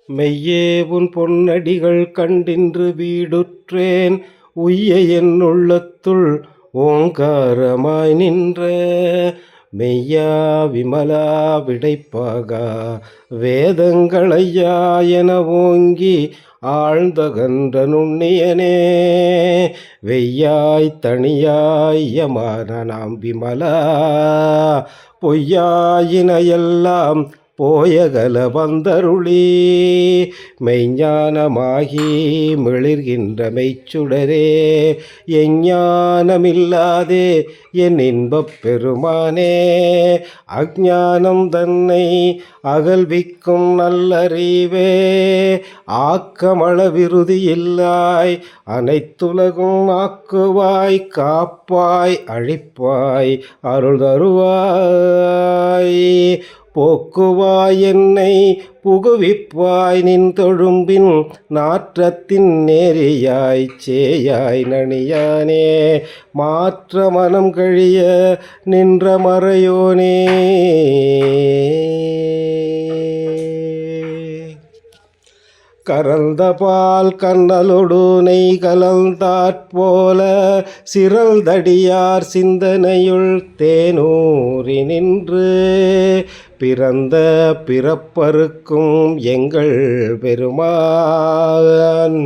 மெய்யே உன் பொன்னடிகள் கண்டின்று வீடுற்றேன் உய்ய என் உள்ளத்துள் ஓங்காரமாய் நின்ற மெய்யா விமலா விடைப்பாகா வேதங்களையா என ஓங்கி ஆழ்ந்தகன்ற நுண்ணியனே வெய்யாய் தனியாய் யமான நாம் விமலா பொய்யாயினையெல்லாம் போயகல வந்தருளி மெய்ஞானமாகி மிளிர்கின்ற மெய்ச்சுடரே எஞ்ஞானமில்லாதே என் இன்பப் பெருமானே அஞ்ஞானம் தன்னை அகல்விக்கும் நல்லறிவே ஆக்கமளவிருதியில்லாய் அனைத்துலகும் ஆக்குவாய் காப்பாய் அழிப்பாய் அருள் தருவாய் போக்குவாய் என்னை புகுவிப்பாய் நின் தொழும்பின் நாற்றத்தின் நேரியாய் சேயாய் நணியானே மாற்ற மனம் கழிய நின்ற மறையோனே கறந்த பால் கண்ணலொடு நெய் கலந்தாற்போல சிறல்தடியார் சிந்தனையுள் தேனூறி நின்று பிறந்த பிறப்பறுக்கும் எங்கள் பெருமான்